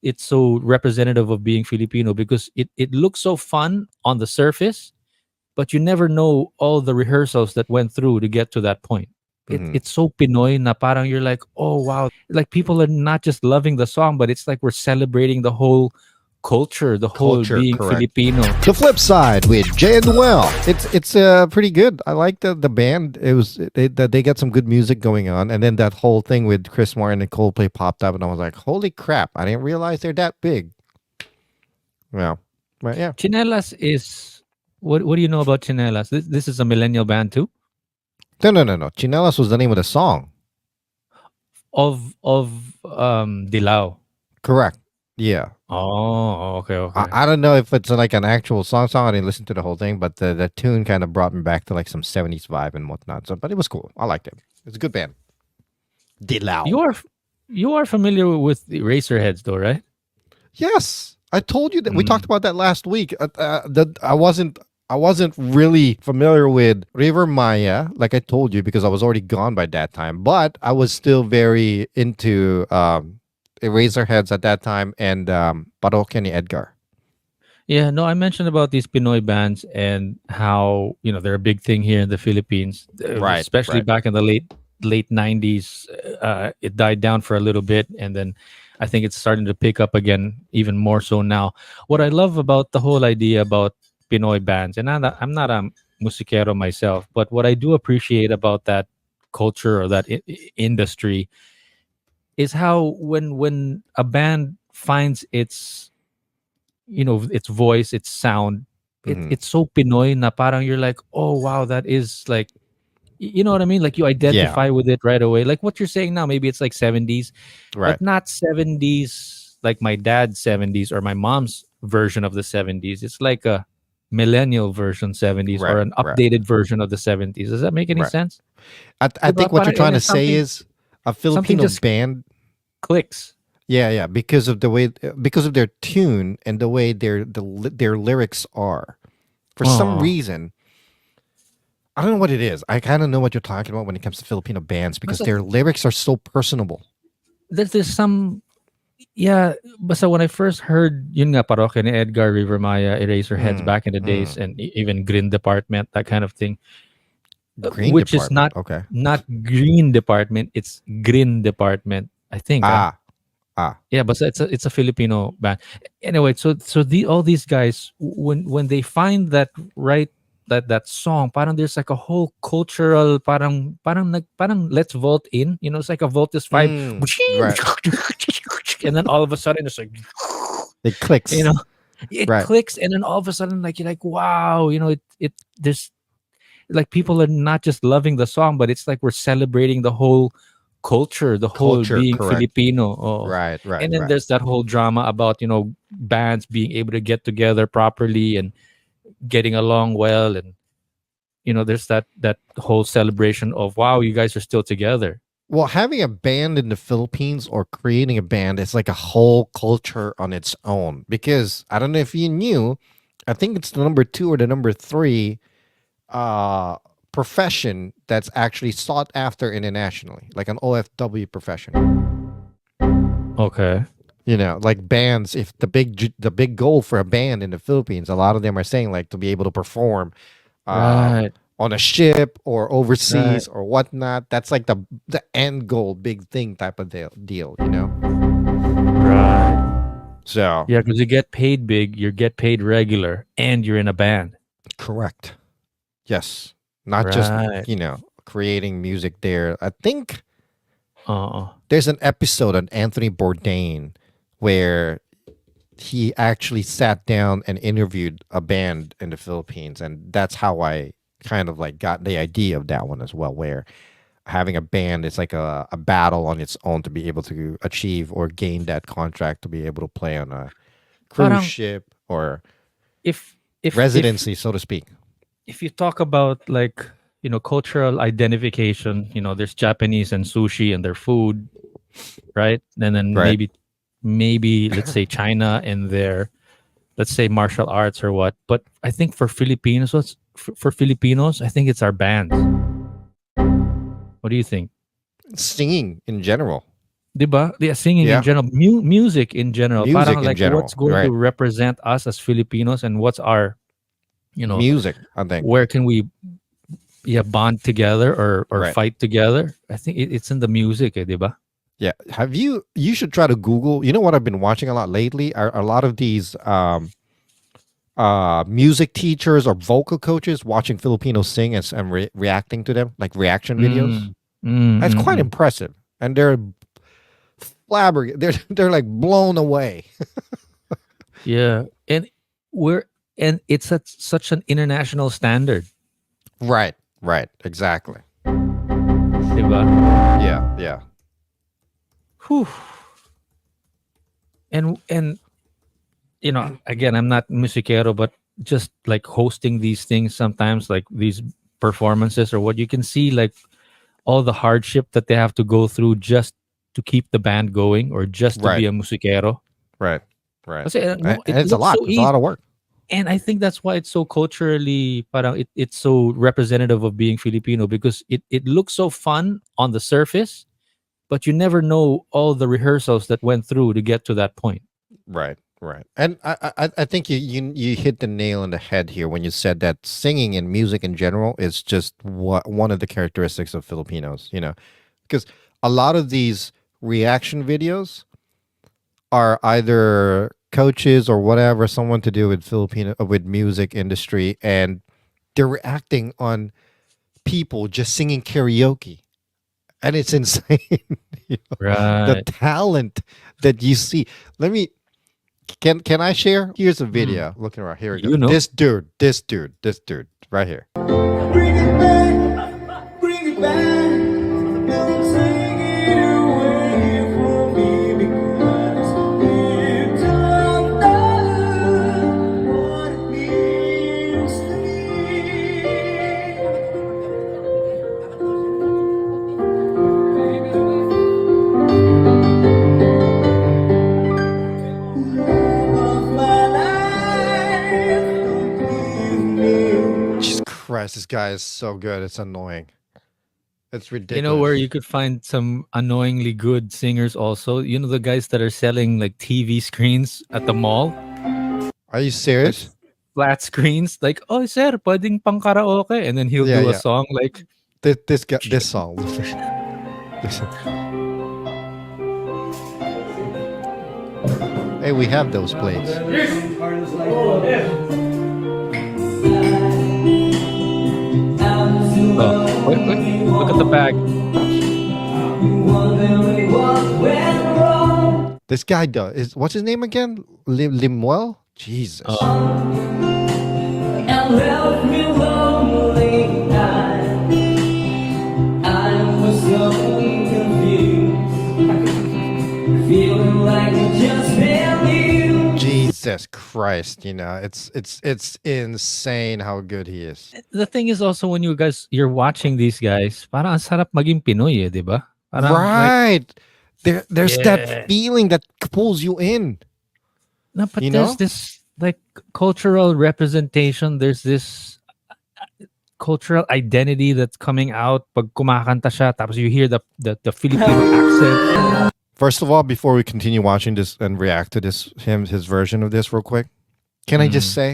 it's so representative of being Filipino because it looks so fun on the surface, but you never know all the rehearsals that went through to get to that point. Hmm. It's so Pinoy na parang you're like, oh wow, like people are not just loving the song, but it's like we're celebrating the whole culture, the whole Culture, being correct. Filipino. The Flip Side with Jay and Noel. It's pretty good. I like the band. They got some good music going on, and then that whole thing with Chris Martin and Coldplay popped up, and I was like, holy crap! I didn't realize they're that big. Well, but yeah. Chinelas is what do you know about Chinelas? This is a millennial band too No. Chinelas was the name of the song. of Dilaw. Correct. Yeah. Oh, okay, okay. I don't know if it's like an actual song. I didn't listen to the whole thing, but the tune kind of brought me back to like some 70s vibe and whatnot. So, but it was cool. I liked it. It's a good band. Dilaw. You are you are familiar with the Eraserheads though, right? Yes, I told you that we talked Mm. about that last week. That I wasn't really familiar with River Maya, like I told you, because I was already gone by that time. But I was still very into Eraserheads at that time and Parokya ni Edgar. Yeah, no, I mentioned about these Pinoy bands and how they're a big thing here in the Philippines, Right, especially right. back in the late '90s. It died down for a little bit, and then I think it's starting to pick up again, even more so now. What I love about the whole idea about Pinoy bands, and I'm not a musiquero myself, but what I do appreciate about that culture or that industry is how when a band finds its voice, its sound, Hmm. it's so Pinoy na parang you're like, oh wow, that is like, you know what I mean, like you Yeah, identify with it right away, like what you're saying now. Maybe it's like 70s, right. but not 70s like my dad's 70s or my mom's version of the 70s. It's like a millennial version 70s or Right, an right, updated version of the 70s. Does that make any right. sense? I think Diba? what you're Parang, and trying then to say something is a something Filipino just band. clicks. Yeah, because of the way, because of their tune and the way their lyrics are. For some Oh, reason, I don't know what it is. I kind of know what you're talking about when it comes to Filipino bands because basta, their lyrics are so personable. there's some. Yeah, basta when I first heard yun nga Parokya ni Edgar, River Maya, Eraserheads Mm, back in the days, mm. and even Green Department, that kind of thing, Green which is Department. not Okay. not Green Department, it's Green Department, I think. Ah, ah. Yeah, but it's a Filipino band. Anyway, so the all these guys, when they find that right, that song, parang there's like a whole cultural, parang let's vault in. It's like a Voltus 5, Right. and then all of a sudden it's like, It you clicks. know, it Right. clicks, and then all of a sudden, like, you're like, wow, it there's like people are not just loving the song, but it's like we're celebrating the whole culture, the whole Culture. being Correct. Filipino. Oh. Right. Right. And then Right. there's that whole drama about bands being able to get together properly and getting along well, and there's that whole celebration of, wow, you guys are still together. Well, having a band in the Philippines or creating a band is like a whole culture on its own. Because I don't know if you knew, I think it's the number two or the number three uh, profession that's actually sought after internationally, like an OFW profession. Okay. Like bands. If the big goal for a band in the Philippines, a lot of them are saying like to be able to perform uh, Right. on a ship or Right. overseas or whatnot. That's like the end goal, big thing type of deal. Right. So Yeah, because you get paid big, you get paid regular, and you're in a band. correct. Yes, not just Right. creating music there. I think Uh-uh. there's an episode on Anthony Bourdain where he actually sat down and interviewed a band in the Philippines, and that's how I kind of like got the idea of that one as well, where having a band is like a battle on its own to be able to achieve or gain that contract to be able to play on a cruise Parang ship or if if residency, so to speak. if you talk about like cultural identification, there's Japanese and sushi and their food, right? And then Right. maybe let's say China and their, let's say, martial arts or what. But I think for Filipinos, for Filipinos, I think it's our bands. What do you think? Singing in general. Diba? Yeah, singing in Yeah, general, music in general. music Parang in like what's general, going to right? represent us as Filipinos and what's our, you know, Music, I think, where can we bond together or right? fight together? I think it's in the music, diba? Yeah. Have you? You should try to Google. You know what I've been watching a lot lately are a lot of these music teachers or vocal coaches watching Filipinos sing and reacting to them, like reaction videos. Mm. Mm, That's mm, quite mm. impressive, and they're they're like blown away. Yeah. We're and it's at such an international standard, Right, right, exactly. diba? Yeah, yeah, Whew. And again, I'm not musiquero, but just like hosting these things sometimes, like these performances or what you can see, like all the hardship that they have to go through just to keep the band going or just to right, be a musiquero. right, right. Kasi, And it it's a looks lot. so It's a lot easy. of work. And I think that's why it's so culturally, parang it's so representative of being Filipino because it looks so fun on the surface, but you never know all the rehearsals that went through to get to that point. Right, right. And I think you hit the nail on the head here when you said that singing and music in general is just one of the characteristics of Filipinos. Because a lot of these reaction videos are either coaches or whatever, someone to do with Filipino with music industry, and they're reacting on people just singing karaoke, and it's insane. The Right. talent that you see. Let me can I share? Here's a Mm. video. Looking around. Here we go. You know. This dude, right here. Bring it back, bring it back. Don't take it away from me because you don't know what it means to me. Love of my life, don't leave me. Jesus Christ, this guy is so good. It's annoying. It's You know where ridiculous. you could find some annoyingly good singers also? You know the guys that are selling like TV screens at the mall? Are you Like serious? flat screens? Like, oh sir, pwedeng pang karaoke. And then he'll Yeah, do a yeah. song like This guy, this song. Listen. Hey, we have those plates. oh, wait, look at the bag. This guy does. What's his name again? Limuel? Jesus. And left me lonely. I was so confused, feeling like I just met you. Jesus Christ, it's insane how good he is. The thing is also when you're watching these guys, parang ang sarap maging Pinoy, di ba? Parang like, Right. There's that yeah. feeling that pulls you in. No, but You there's know? this like cultural representation. There's this cultural identity that's coming out pag kumakanta siya tapos you hear the Filipino accent. First of all, before we continue watching this and react to his version of this real quick, can I just Mm. say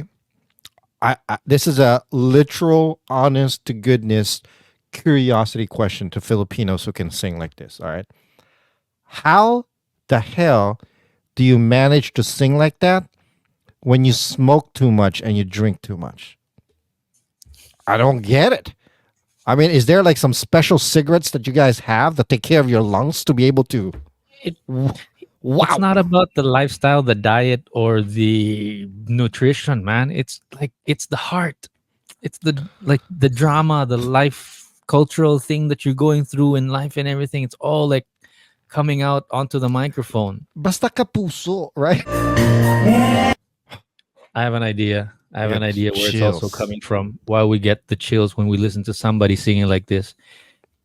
this is a literal, honest to goodness curiosity question to Filipinos who can sing like this. All right. How the hell do you manage to sing like that when you smoke too much and you drink too much? I don't get it. I mean, is there like some special cigarettes that you guys have that take care of your lungs to be able to? It, Wow. It's not about the lifestyle, the diet, or the nutrition, man. It's like it's the heart. It's the drama, the life cultural thing that you're going through in life and everything. It's all like coming out onto the microphone. Basta kapuso, right? I have an idea. I have Yeah, an idea where it's also chills. coming from. Why we get the chills when we listen to somebody singing like this.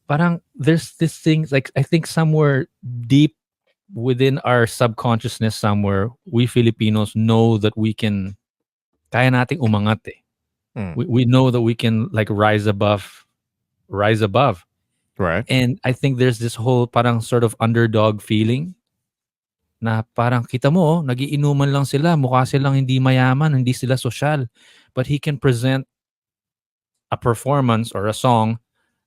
Parang there's this thing like I think somewhere deep within our subconsciousness somewhere, we Filipinos know that we can kaya nating umangat eh. Mm. We know that we can like rise above. Right. And I think there's this whole parang sort of underdog feeling na parang kita mo, nagiinuman lang sila, mukha silang hindi mayaman, hindi sila sosyal. But he can present a performance or a song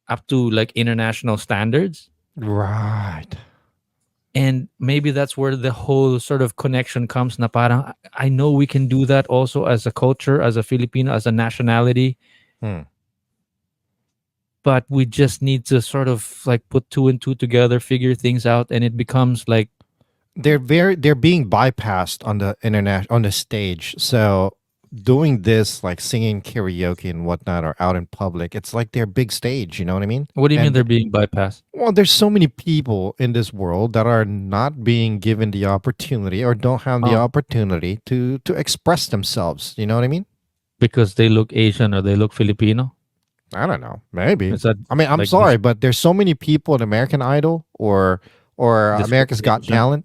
up to like international standards. Right. And maybe that's where the whole sort of connection comes na parang I know we can do that also as a culture, as a Filipino, as a nationality. Hmm. But we just need to sort of like put two and two together, figure things out, and it becomes like They're being bypassed on the internet, on the stage. So doing this, like singing karaoke and whatnot, or out in public, it's like their big stage. You know what I mean? what do you mean And they're being bypassed? well, there's so many people in this world that are not being given the opportunity or don't have the Oh. opportunity to express themselves. You know what I mean? Because they look Asian or they look Filipino? I don't know. Maybe. Is that I mean, I'm like sorry, but there's so many people in American Idol or America's Got Discrimination? Talent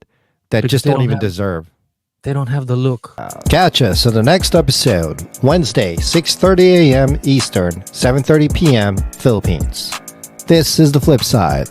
that Because just they don't don't even have- deserve. They don't have the look. Catch us on the next episode, Wednesday, 6:30 a.m. Eastern, 7:30 p.m. Philippines. This is the Flip Side.